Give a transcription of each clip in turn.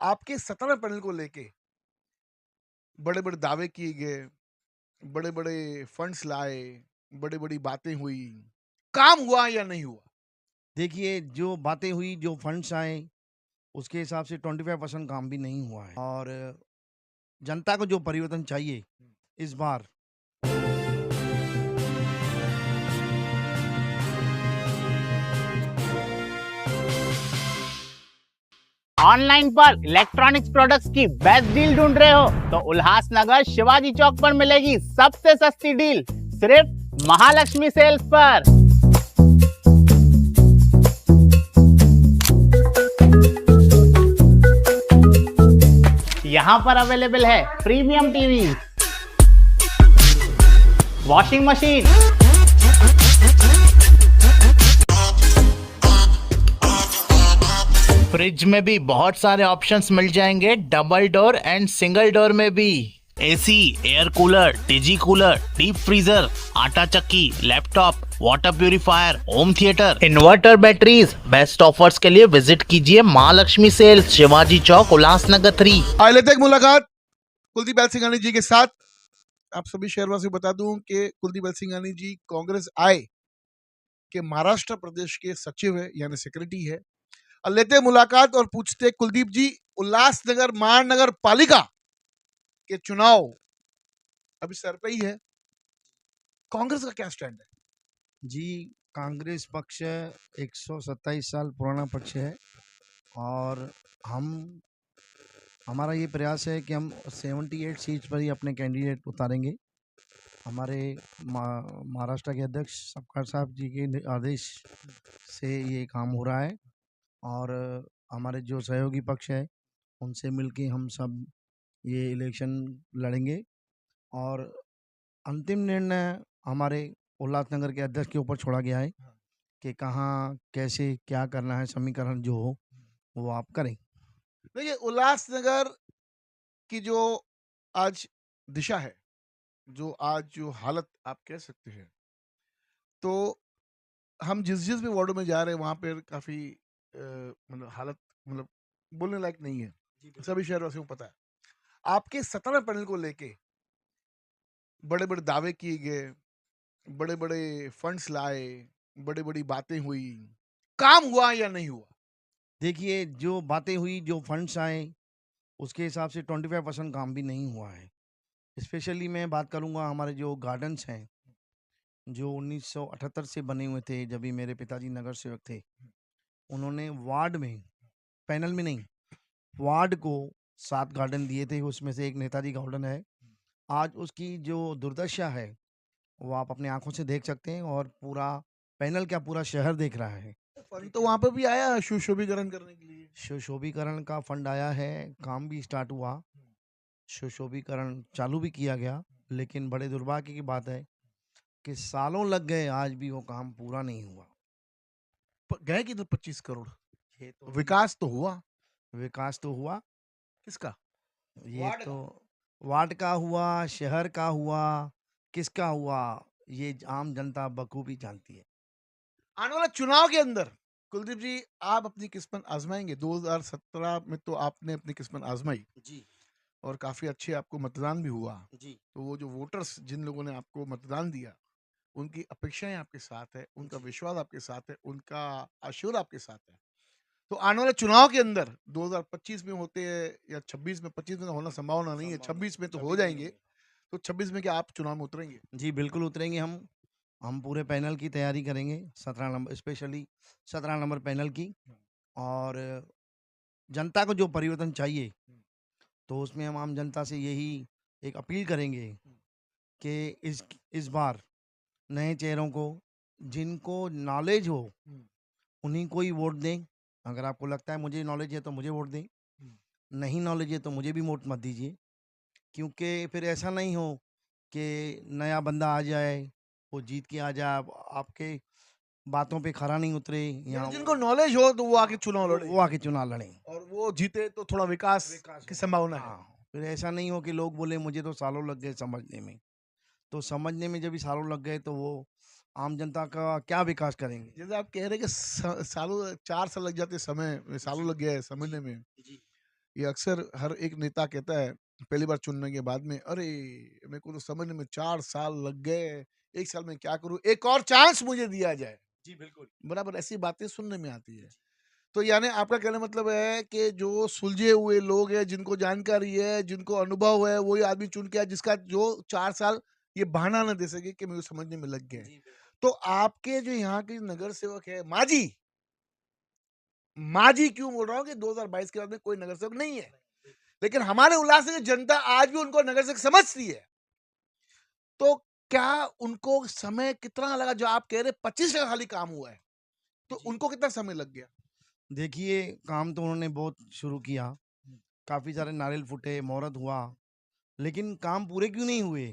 आपके 17वें पैनल को लेके बड़े-बड़े दावे किए गए, बड़े-बड़े फंड्स लाए, बड़ी-बड़ी बातें हुई। काम हुआ या नहीं हुआ? देखिए, जो बातें हुई, जो फंड्स आए, उसके हिसाब से 25% काम भी नहीं हुआ है और जनता को जो परिवर्तन चाहिए इस बार। ऑनलाइन पर इलेक्ट्रॉनिक्स प्रोडक्ट्स की बेस्ट डील ढूंढ रहे हो तो उल्लासनगर शिवाजी चौक पर मिलेगी सबसे सस्ती डील सिर्फ महालक्ष्मी सेल्स पर। यहाँ पर अवेलेबल है premium TV, washing machine, fridge में भी बहुत सारे ऑप्शंस मिल जाएंगे, double door and single door में भी। एसी, एयर कूलर, डिजी कूलर, डीप फ्रीजर, आटा चक्की, laptop, water purifier, home theatre, inverter, batteries. Best offers के लिए विजिट कीजिए महालक्ष्मी सेल्स, शिवाजी चौक, उल्लासनगर 3। आइए लेते हैं एक मुलाकात कुलदीप सिंघानी जी के साथ। आप सभी शहरवासियों को बता दूं कि कुलदीप सिंघानी जी कांग्रेस आए के महाराष्ट्र प्रदेश के सचिव है यानी सेक्रेटरी है। और लेते हैं मुलाकात और पूछते हैं कुलदीप जी, उल्लासनगर महानगर पालिका के चुनाव अभी सर पे ही है, कांग्रेस का क्या स्टैंड है? जी, कांग्रेस पक्ष 127 साल पुराना पक्ष है और हमारा ये प्रयास है कि हम 78 सीट्स पर ही अपने कैंडिडेट उतारेंगे। हमारे महाराष्ट्र के अध्यक्ष सपकाळ साहब जी के आदेश से ये काम हो रहा है और हमारे जो सहयोगी पक्ष है उनसे मिलके हम सब ये इलेक्शन लड़ेंगे और अंतिम निर्णय हमारे उल्लासनगर के अध्यक्ष के ऊपर छोड़ा गया है कि कहाँ कैसे क्या करना है, समीकरण जो हो वो आप करें। देखिए, उल्लासनगर की जो आज दिशा है, जो हालत आप कह सकते हैं, तो हम जिस भी वार्डों में जा रहे हैं वहां पर काफी मतलब हालत मतलब बोलने लायक नहीं है। सभी शहरवासियों को पता है। आपके 17वें पैनल को लेके बड़े-बड़े दावे किए गए, बड़े-बड़े फंड्स लाए, बड़ी-बड़ी बातें हुई। काम हुआ या नहीं हुआ? देखिए, जो बातें हुई, जो फंड्स आए, उसके हिसाब से 25% काम भी नहीं हुआ है। स्पेशली मैं बात करूँगा हमारे जो गार्डन्स हैं, जो 1978 से बने हुए थे, जब भी मेरे पिताजी नगर सेवक थे। उन्होंने वार्ड में, पैनल में नहीं, वार्ड को 7 गार्डन दिए थे, उसमें से एक नेताजी गार्डन है। आज उसकी जो दुर्दशा है, वो आप अपनी आँखों से देख सकते हैं और पूरा पैनल क्या पूरा शहर देख रहा है। फंड तो वहां पे भी आया सुशोभीकरण करने के लिए। सुशोभीकरण का फंड आया है, काम भी स्टार्ट हुआ, सुशोभीकरण चालू भी किया गया, लेकिन बड़े दुर्भाग्य की बात है कि सालों लग गए, आज भी वो काम पूरा नहीं हुआ। गए किधर 25 करोड़? ये तो विकास तो हुआ। विकास तो हुआ, किसका? ये वार्ड तो का। वार्ड का हुआ, शहर का हुआ, किसका हुआ, ये आम जनता बखूबी जानती है। आने वाले चुनाव के अंदर कुलदीप जी आप अपनी किस्मत आजमाएंगे? 2017 में तो आपने अपनी किस्मत आजमाई जी, और काफी अच्छे आपको मतदान भी हुआ। जी, तो वो जो वोटर्स जिन लोगों ने आपको मतदान दिया, उनकी अपेक्षाएं आपके साथ है, उनका जी। विश्वास आपके साथ है, उनका आशीर्वाद आपके साथ है। तो आने वाले चुनाव के अंदर 2025 में होते हैं या 26 में, 25 में तो होना संभावना नहीं है, संभावना 26 में तो हो 26 में ही जाएंगे। होंगे। तो 26 में क्या आप चुनाव में उतरेंगे? जी, बिल्कुल उतरेंगे हम पूरे पैनल की तैयारी करेंगे, 17 नंबर स्पेशली 17 नंबर पैनल की और जनता को जो परिवर्तन चाहिए, तो उसमें हम आम जनता से यही एक अपील करेंगे कि इस बार नए चेहरों को, जिनको नॉलेज हो, उन्हीं को ही वोट दें। अगर आपको लगता है मुझे नॉलेज है तो मुझे वोट दें, नहीं नॉलेज है तो मुझे भी वोट मत दीजिए। क्योंकि फिर ऐसा नहीं हो कि नया बंदा आ जाए, वो जीत के आ जाए, आपके बातों पे खरा नहीं उतरे या यानी जिनको नॉलेज हो तो वो आके चुनाव लड़े वो आके चुनाव लड़ें। और वो जीते तो थोड़ा विकास की संभावना है। हाँ, फिर ऐसा नहीं हो कि लोग बोले मुझे तो सालों लग गए समझने में। तो समझने में जब भी सालों लग गए तो वो आम जनता का क्या विकास करेंगे? जैसे आप कह रहे हैं कि सालों 4 साल लग जाते समय, सालों जी, लग गया है जी, समझने में। जी। ये अक्सर हर एक नेता कहता है पहली बार चुनने के बाद में, अरे मेरे को तो समझने में 4 साल लग गए, 1 साल में क्या करूँ? एक और चांस मुझे दिया जाए। जी, बिल्कुल। बराबर ऐसी बातें सुनने में आती है। तो यानी आपका कहने का मतलब है कि जो सुलझे हुए लोग हैं, जिनको जानकारी है, जिनको अनुभव है, वही आदमी चुन के आए जिसका जो 4 साल ये बहाना ना दे सके कि मुझे समझने में लग गए। जी, बिल्कुल। तो आपके जो यहाँ के नगर सेवक है माजी, माजी क्यों बोल रहा हूँ कि 2022 के बाद में कोई नगर सेवक नहीं है। लेकिन हमारे उल्लासनगर जनता आज भी उनको नगर सेवक समझती है। तो क्या उनको समय कितना लगा जो आप कह रहे 25 खाली काम हुआ है, तो जी। उनको कितना समय लग गया? देखिए, काम तो उन्होंने बहुत शुरू किया, काफ़ी सारे नारियल फूटे, मुहूर्त हुआ, लेकिन काम पूरे क्यों नहीं हुए?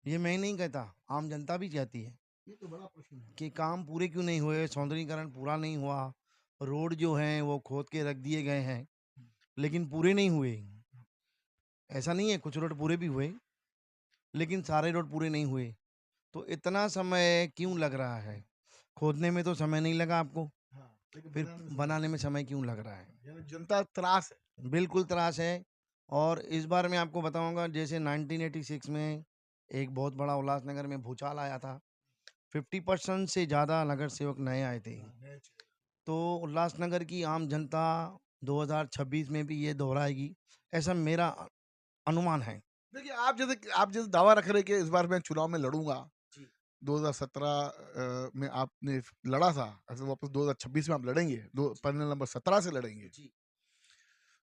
ये मैं नहीं कहता, आम जनता भी कहती है ये तो बड़ा प्रश्न है। कि काम पूरे क्यों नहीं हुए, सौंदर्यीकरण पूरा नहीं हुआ, रोड जो हैं वो खोद के रख दिए गए हैं, लेकिन पूरे नहीं हुए। ऐसा नहीं है, कुछ रोड पूरे भी हुए, लेकिन सारे रोड पूरे नहीं हुए। तो इतना समय क्यों लग रहा है? खोदने में तो समय नहीं लगा आपको, हाँ, लेकिन फिर बनाने में समय बनाने में समय क्यों लग रहा है? यानी जनता त्रास है। बिल्कुल त्रास है। और इस बार मैं आपको बताऊंगा, जैसे 1986 में एक बहुत बड़ा उल्लासनगर में भूचाल आया था, 50% से ज़्यादा नगर सेवक नए आए थे। तो उल्लासनगर की आम जनता 2026 में भी ये दोहराएगी, ऐसा मेरा अनुमान है। देखिए, आप जैसे दावा रख रहे हैं कि इस बार मैं चुनाव में लड़ूंगा। जी। 2017 में आपने लड़ा था, ऐसे वापस 2026 में आप लड़ेंगे, दो पैनल नंबर 17 से लड़ेंगे। जी।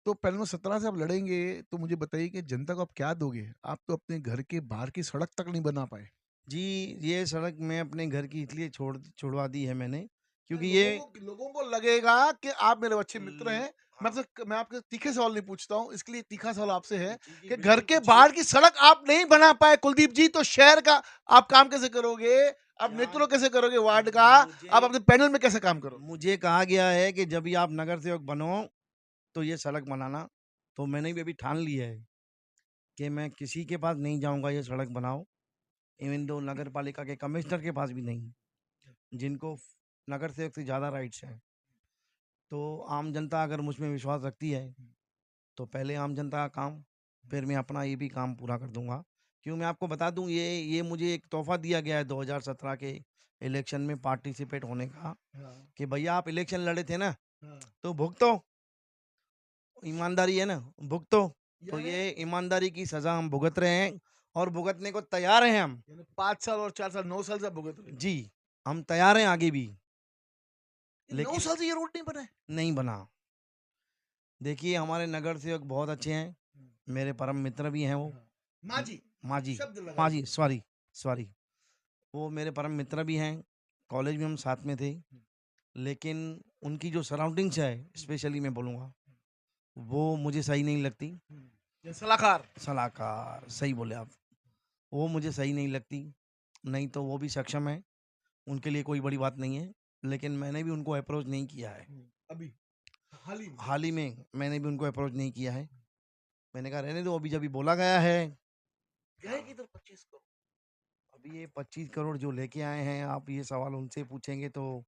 तो पैनल नंबर 17 से आप लड़ेंगे, तो मुझे बताइए कि जनता को आप क्या दोगे? आप तो अपने घर के बाहर की सड़क तक नहीं बना पाए। जी, ये सड़क मैं अपने घर की इसलिए छुड़वा दी है मैंने, क्योंकि ये लोगों को लगेगा कि आप मेरे अच्छे मित्र ल हैं। हाँ। मैं आपके तीखे सवाल नहीं पूछता हूँ, इसके लिए तीखा सवाल आपसे है जी, जी, कि घर बिल्कुल के पूछिए। बाहर की सड़क आप नहीं बना पाए कुलदीप जी, तो शहर का आप काम कैसे करोगे? आप क्या नेतृत्व कैसे करोगे वार्ड का? मुझे आप अपने पैनल में कैसे काम करोगे? मुझे कहा गया है कि जब भी आप नगर सेवक बनो, तो ये सड़क बनाना। तो मैंने भी अभी ठान लिया है कि मैं किसी के पास नहीं जाऊँगा ये सड़क बनाओ, इवन दो नगर पालिका के कमिश्नर के पास भी नहीं, जिनको नगर सेवक से ज़्यादा राइट्स हैं। तो आम जनता अगर मुझ में विश्वास रखती है, तो पहले आम जनता का काम, फिर मैं अपना ये भी काम पूरा कर दूँगा। क्यों, मैं आपको बता दूँ, ये मुझे एक तोहफ़ा दिया गया है 2017 के इलेक्शन में पार्टिसिपेट होने का, हाँ, कि भैया आप इलेक्शन लड़े थे ना, हाँ। तो भुगतो, ईमानदारी है ना, भुगतो। तो यानी ये ईमानदारी की सज़ा हम भुगत रहे हैं और भुगतने को तैयार हैं हम। 5 साल और 4 साल, 9 साल से आप भुगत रहे हैं। जी, हम तैयार हैं आगे भी, ये 9 लेकिन साल से ये रोड नहीं बना है। नहीं बना। देखिए, हमारे नगर सेवक बहुत अच्छे हैं, मेरे परम मित्र भी हैं वो। हाँ। माजी, माँझी, शब्द लगाइए। माँझी, सॉरी, सॉरी। वो मेरे परम मित्र भी हैं, कॉलेज में हम साथ में थे, लेकिन उनकी जो सराउंडिंग्स है, स्पेशली मैं बोलूँगा, वो मुझे सही नहीं लगती। ये सलाहकार। सलाहकार, सही बोले आप। वो मुझे सही नहीं लगती, नहीं तो वो भी सक्षम हैं, उनके लिए कोई बड़ी बात नहीं है, लेकिन मैंने भी उनको अप्रोच नहीं किया है। अभी हाल ही में। हाल ही में मैंने भी उनको अप्रोच नहीं किया है। मैंने कहा रहने दो, अभी जब बोला गया है, गए किधर 25 करोड़? अभी ये 25 करोड़ जो लेके आए हैं, आप ये सवाल उनसे पूछेंगे तो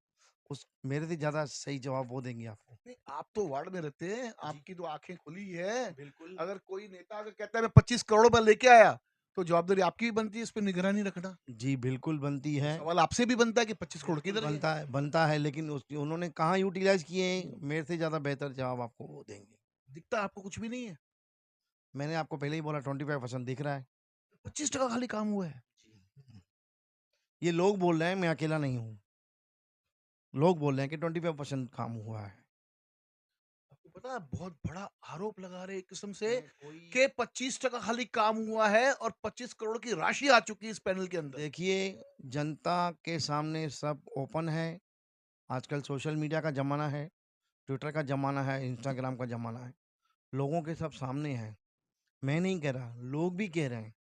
उस मेरे से ज़्यादा सही जवाब वो देंगे आपको। नहीं, आप तो वार्ड में रहते हैं, जी, आपकी तो आंखें खुली है। बिल्कुल। अगर कोई नेता अगर कहता है मैं 25 करोड़ रुपए लेके आया, तो जवाबदारी आपकी भी बनती है इस पे निगरानी रखना। जी, बिल्कुल बनती तो है। सवाल आपसे भी बनता है कि 25 करोड़ बिल्कुल किधर गए? बनता है, लेकिन उस उन्होंने कहाँ यूटिलाइज़ किए हैं, मेरे से ज़्यादा बेहतर जवाब आपको वो देंगे। दिखता आपको कुछ भी नहीं है। मैंने आपको पहले ही बोला 25% दिख रहा है। 25% खाली काम हुआ है। ये लोग बोल रहे हैं, मैं अकेला नहीं हूँ। लोग बोल रहे हैं कि 25% काम हुआ है। आपको पता है बहुत बड़ा आरोप लगा रहे हैं एक किस्म से मैं कोई कि 25% खाली काम हुआ है और 25 करोड़ की राशि आ चुकी है इस पैनल के अंदर। देखिए, जनता के सामने सब ओपन है। आजकल सोशल मीडिया का ज़माना है, ट्विटर का ज़माना है, इंस्टाग्राम का ज़माना है। लोगों के सब सामने है। मैं नहीं कह रहा, लोग भी कह रहे हैं।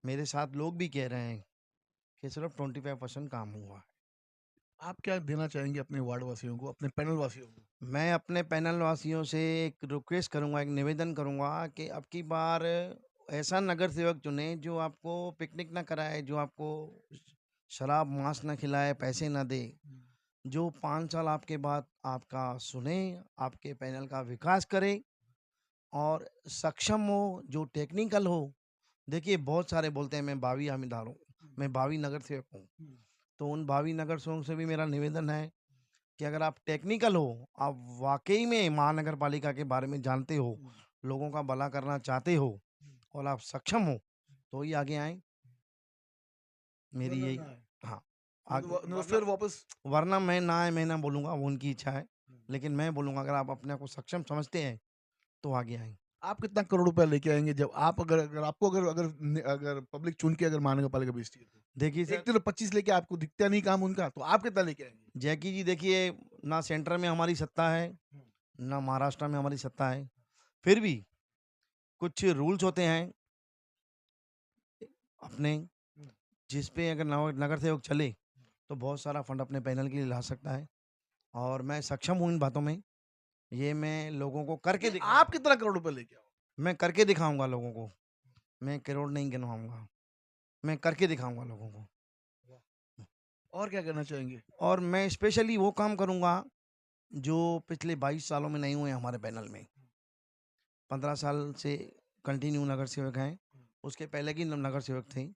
मेरे साथ लोग भी कह रहे हैं कि सिर्फ 25% काम हुआ है। आप क्या देना चाहेंगे अपने वार्ड वासियों को, अपने पैनल वासियों को? मैं अपने पैनल वासियों से एक रिक्वेस्ट करूँगा, एक निवेदन करूँगा कि अब की बार ऐसा नगर सेवक चुनें जो आपको पिकनिक ना कराए, जो आपको शराब, मांस ना खिलाए, पैसे ना दे। जो 5 साल आपके बाद आपका सुने, आपके पैनल का विकास करे और सक्षम हो, जो टेक्निकल हो। देखिए बहुत सारे बोलते हैं मैं भावी हामीदार हूँ, मैं भावी नगर सेवक हूँ। तो उन भावी नगर सेवकों से भी मेरा निवेदन है कि अगर आप टेक्निकल हो, आप वाक़ई में महानगर पालिका के बारे में जानते हो, लोगों का भला करना चाहते हो और आप सक्षम हो, तो ही आगे आएँ। मेरी यही हाँ, फिर वापस वरना मैं ना बोलूँगा, वो उनकी इच्छा है। लेकिन मैं बोलूँगा अगर आप अपने आप को सक्षम समझते हैं, तो आगे आएँ। आप कितना करोड़ रुपया लेके आएंगे जब आप अगर अगर आपको अगर अगर अगर पब्लिक चुन के अगर महानगर पालिका भेजती है तो देखिए एक सर, तो 25 लेके आपको दिखता नहीं काम उनका, तो आप कितना लेके आएंगे? जैकी जी देखिए, ना सेंटर में हमारी सत्ता है, ना महाराष्ट्र में हमारी सत्ता है। फिर भी कुछ रूल्स होते हैं अपने, जिस पे अगर नगर सेवक चले, तो बहुत सारा फंड अपने पैनल के लिए ला सकता है और मैं सक्षम हूँ इन बातों में। ये मैं लोगों को करके नहीं, दिखाऊँगा। आप कितना करोड़ रुपया लेके आओ? मैं करके दिखाऊँगा लोगों को। मैं करोड़ नहीं गिनवाऊँगा, मैं करके दिखाऊँगा लोगों को। और क्या करना चाहेंगे? और मैं स्पेशली वो काम करूँगा, जो पिछले 22 सालों में नहीं हुए हमारे पैनल में। 15 साल से कंटिन्यू नगर सेवक हैं, उसके पहले की नगर सेवक थे।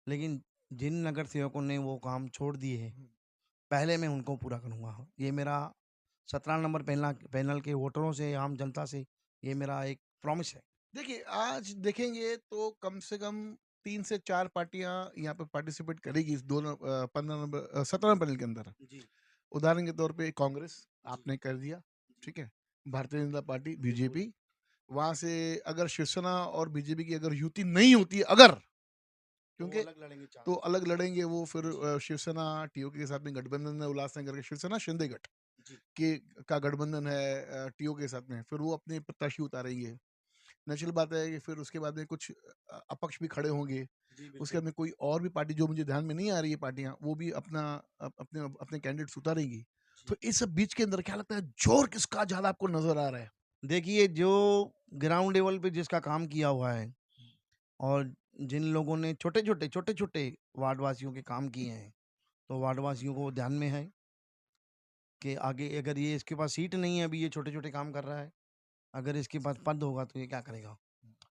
लेकिन जिन नगर सेवकों ने वो काम छोड़ दिए हैं, पहले मैं उनको पूरा करूँगा। ये मेरा 17 नंबर पैनल के वोटरों से, आम जनता से ये मेरा एक प्रॉमिस है। देखिए, आज देखेंगे तो कम से कम 3 से 4 पार्टियाँ यहाँ पे पार्टिसिपेट करेगी इस 15 नंबर 17 पैनल के अंदर। जी, उदाहरण के तौर पे कांग्रेस जी, आपने कर दिया, जी। ठीक है? भारतीय जनता पार्टी, बिल्कुल। बीजेपी, वहाँ से अगर शिवसेना और बीजेपी की अगर युति नहीं होती है अगर, तो वो क्योंकि अलग लड़ेंगे तो 4 अलग लड़ेंगे वो फिर जी, शिवसेना टीओके के साथ में गठबंधन है उल्लासनगर के शिवसेना शिंदे गठ जी, के का गठबंधन है टीओके के साथ में, फिर वो अपने प्रत्याशी उतारेंगे। नेचुरल बात है कि फिर उसके बाद में कुछ अपक्ष भी खड़े होंगे। जी, उसके बिल्कुल। बाद में कोई और भी पार्टी जो मुझे ध्यान में नहीं आ रही है पार्टियाँ, वो भी अपना अपने अपने कैंडिडेट्स उतारेंगी। जी। तो इस सब बीच के अंदर क्या लगता है जोर किसका ज़्यादा आपको नज़र आ रहा है? देखिए, जो ग्राउंड लेवल पे जिसका काम किया हुआ है और जिन लोगों ने छोटे-छोटे वार्डवासियों के काम किए हैं, तो वार्डवासियों को ध्यान में है कि आगे अगर ये इसके पास सीट नहीं है, अभी ये छोटे-छोटे काम कर रहा है, अगर इसके पास पद होगा तो ये क्या करेगा?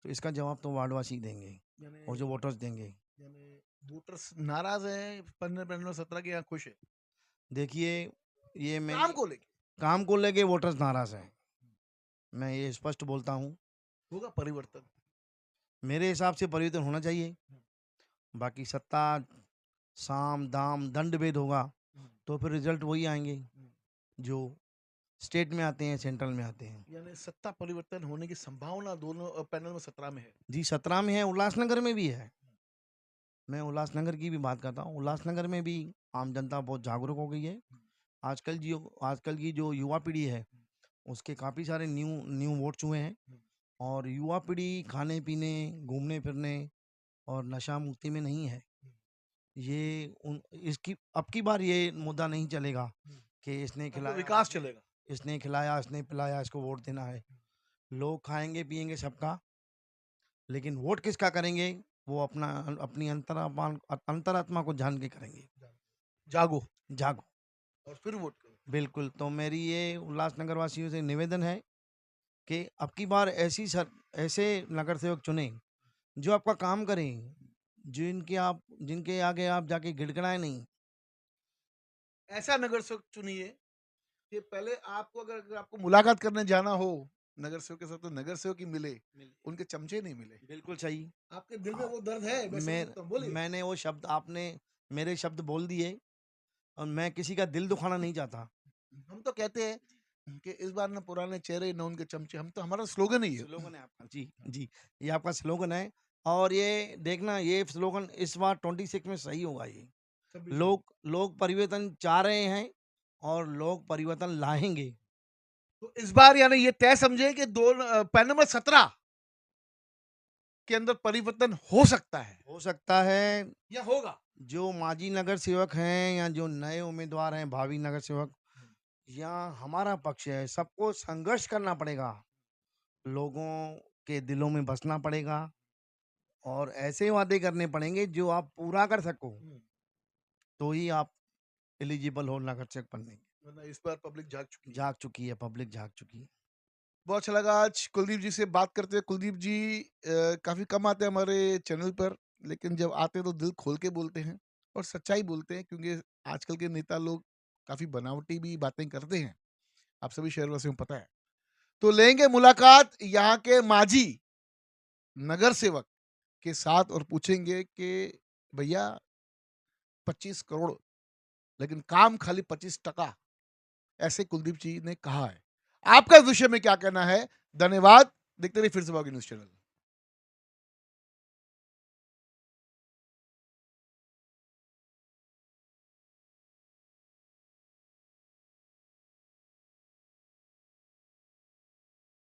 तो इसका जवाब तो वार्डवासी देंगे और जो यानी वोटर्स देंगे। यानी वोटर्स नाराज़ हैं 15 पैनल 17 के या खुश है? देखिए, ये काम मेरी को लेके काम को लेके वोटर्स नाराज़ हैं। मैं ये स्पष्ट बोलता हूँ। होगा परिवर्तन। मेरे हिसाब से परिवर्तन होना चाहिए। बाकी सत्ता, साम, दाम, दंड भेद होगा, तो फिर रिज़ल्ट वही आएँगे, जो स्टेट में आते हैं, सेंट्रल में आते हैं। यानी सत्ता परिवर्तन होने की संभावना दोनों पैनल में 17 में है। जी, 17 में है, उल्लासनगर में भी है। मैं उल्लासनगर की भी बात करता हूँ। उल्लासनगर में भी आम जनता बहुत जागरूक हो गई है। आजकल की जो युवा पीढ़ी है, उसके काफ़ी सारे न्यू न्यू वोट्स हुए हैं और युवा पीढ़ी खाने-पीने, घूमने-फिरने और नशा मुक्ति में नहीं है। ये उन इसकी अब की बार ये मुद्दा नहीं चलेगा कि अब तो विकास चलेगा। इसने खिलाया, इसने पिलाया, इसको वोट देना है। लोग खाएँगे-पिएँगे सबका, लेकिन वोट किसका करेंगे, वो अपनी अंतरात्मा को जान के करेंगे। जागो जागो। और फिर वोट करो। बिल्कुल, तो मेरी ये उल्लासनगर वासियों से निवेदन है कि अब की बार ऐसे नगर सेवक चुनें, जो आपका काम करें, जिनके आगे आप जाके गिड़गिड़ाएँ नहीं। ऐसा नगर सेवक चुनिए कि पहले आपको अगर अगर आपको मुलाकात करने जाना हो नगर सेवक के साथ, तो नगर सेवक ही मिले, उनके चमचे नहीं मिले। बिल्कुल सही। आपके दिल में हाँ, वो दर्द है, मैं समझ मैं सकता हूँ, बोलिए। मैंने वो शब्द आपने मेरे शब्द बोल दिए और मैं किसी का दिल दुखाना नहीं चाहता। हम तो कहते हैं कि इस बार ना पुराने चेहरे न उनके चमचे, हम तो हमारा स्लोगन ही है। स्लोगन है आपका। जी, जी। ये आपका स्लोगन है और ये देखना ये स्लोगन इस बार 26 में सही होगा ये। 26 में। लोग परिवर्तन चाह रहे हैं और लोग परिवर्तन लाएँगे। तो इस बार यानी ये तय समझे कि पैनल नंबर 17 के अंदर परिवर्तन हो सकता है हो सकता है या होगा। जो माजी नगर सेवक हैं या जो नए उम्मीदवार हैं, भावी नगर सेवक या हमारा पक्ष है, सबको संघर्ष करना पड़ेगा। लोगों के दिलों में बसना पड़ेगा और ऐसे वादे करने पड़ेंगे जो आप पूरा कर सको, तो ही आप एलिजिबल हो नगर चेक बनने के। वरना इस बार पब्लिक जाग चुकी है। जाग चुकी है, पब्लिक जाग चुकी है। बहुत अच्छा लगा आज कुलदीप जी से बात करते हुए। कुलदीप जी काफी कम आते हैं हमारे चैनल पर, लेकिन जब आते हैं तो दिल खोल के बोलते हैं और सच्चाई बोलते हैं, क्योंकि आजकल के नेता लोग काफी बनावटी भी बातें करते हैं, आप सभी शहरवासियों को पता है। तो लेंगे मुलाकात यहाँ के माजी नगर सेवक के साथ और पूछेंगे कि भैया 25 करोड़ लेकिन काम खाली 25%, ऐसे कुलदीप जी ने कहा है। आपका इस विषय में क्या कहना है? धन्यवाद। देखते रहिए फिर से न्यूज़ चैनल।